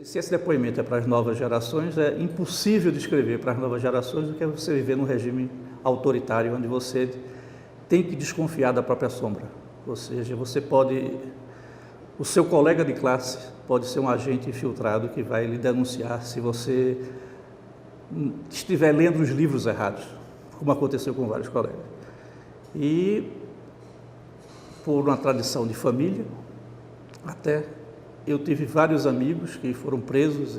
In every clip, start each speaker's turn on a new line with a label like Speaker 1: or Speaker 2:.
Speaker 1: Se esse depoimento é para as novas gerações, é impossível descrever para as novas gerações o que é você viver num regime autoritário, onde você tem que desconfiar da própria sombra. Ou seja, o seu colega de classe pode ser um agente infiltrado que vai lhe denunciar se você estiver lendo os livros errados, como aconteceu com vários colegas. E, por uma tradição de família, até eu tive vários amigos que foram presos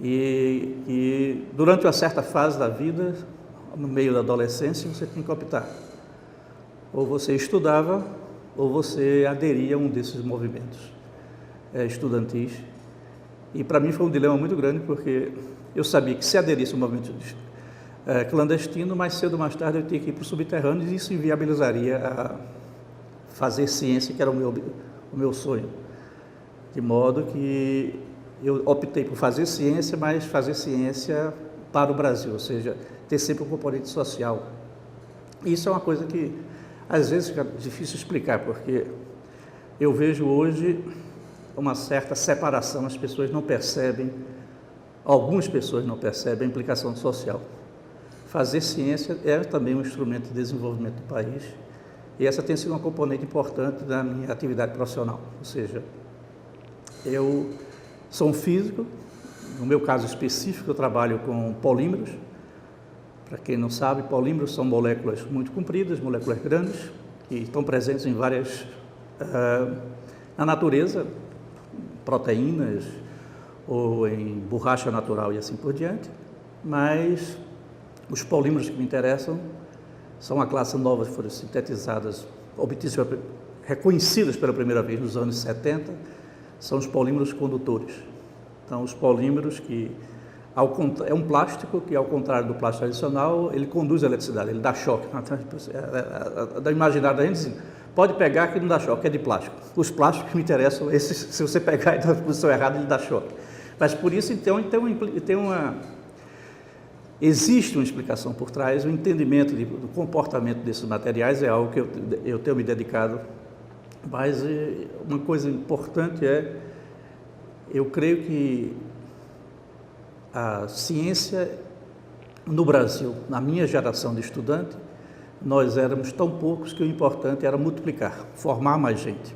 Speaker 1: e durante uma certa fase da vida, no meio da adolescência, você tem que optar. Ou você estudava, ou você aderia a um desses movimentos estudantis. E para mim foi um dilema muito grande, porque eu sabia que se aderisse ao movimento clandestino, mais cedo ou mais tarde eu tinha que ir para o subterrâneo, e isso inviabilizaria a fazer ciência, que era o meu sonho. De modo que eu optei por fazer ciência, mas fazer ciência para o Brasil, ou seja, ter sempre um componente social. Isso é uma coisa que às vezes fica difícil explicar, porque eu vejo hoje uma certa separação, as pessoas não percebem, algumas pessoas não percebem a implicação social. Fazer ciência é também um instrumento de desenvolvimento do país, e essa tem sido uma componente importante da minha atividade profissional, ou seja, eu sou um físico, no meu caso específico eu trabalho com polímeros. Para quem não sabe, polímeros são moléculas muito compridas, moléculas grandes, que estão presentes em várias, na natureza, proteínas ou em borracha natural e assim por diante, mas os polímeros que me interessam são a classe nova que foram sintetizadas, reconhecidas pela primeira vez nos anos 70, são os polímeros condutores. Então, os polímeros que é um plástico que, ao contrário do plástico tradicional, ele conduz a eletricidade, ele dá choque. Da imaginário da gente, assim, pode pegar que não dá choque, é de plástico. Os plásticos que me interessam, esses, se você pegar na posição errada, ele dá choque. Mas por isso, então, existe uma explicação por trás, o entendimento do comportamento desses materiais é algo que eu tenho me dedicado. Mas uma coisa importante eu creio que a ciência no Brasil, na minha geração de estudante, nós éramos tão poucos que o importante era multiplicar, formar mais gente.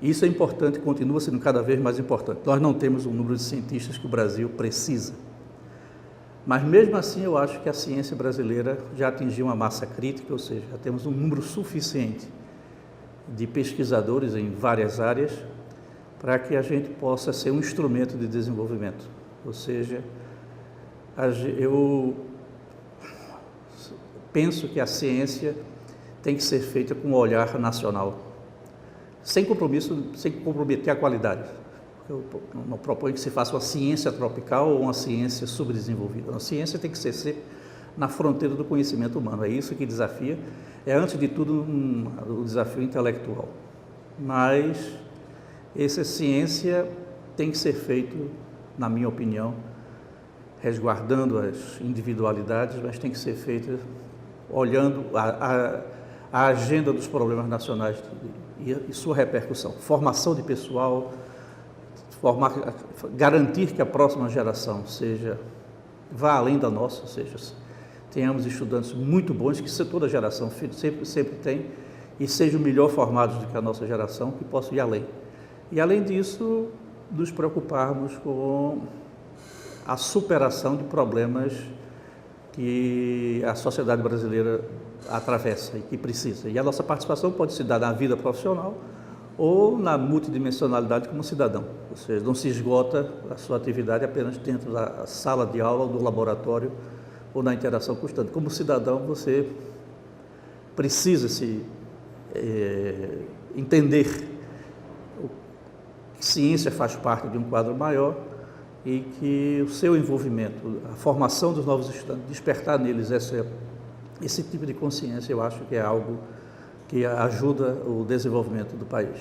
Speaker 1: Isso é importante, continua sendo cada vez mais importante. Nós não temos o número de cientistas que o Brasil precisa. Mas mesmo assim eu acho que a ciência brasileira já atingiu uma massa crítica, ou seja, já temos um número suficiente de pesquisadores em várias áreas para que a gente possa ser um instrumento de desenvolvimento. Ou seja, eu penso que a ciência tem que ser feita com um olhar nacional, sem compromisso, sem comprometer a qualidade. Eu não proponho que se faça uma ciência tropical ou uma ciência subdesenvolvida. A ciência tem que ser sempre na fronteira do conhecimento humano. É isso que desafia, é antes de tudo o desafio intelectual. Mas essa ciência tem que ser feita, na minha opinião, resguardando as individualidades, mas tem que ser feita olhando a agenda dos problemas nacionais e sua repercussão. Formação de pessoal, garantir que a próxima geração vá além da nossa, ou seja, tenhamos estudantes muito bons, que toda geração sempre tem, e sejam melhor formados do que a nossa geração, que possam ir além. E, além disso, nos preocuparmos com a superação de problemas que a sociedade brasileira atravessa e que precisa. E a nossa participação pode se dar na vida profissional ou na multidimensionalidade como cidadão. Ou seja, não se esgota a sua atividade apenas dentro da sala de aula, do laboratório, ou na interação constante. Como cidadão, você precisa entender que ciência faz parte de um quadro maior e que o seu envolvimento, a formação dos novos estudantes, despertar neles esse tipo de consciência, eu acho que é algo que ajuda o desenvolvimento do país.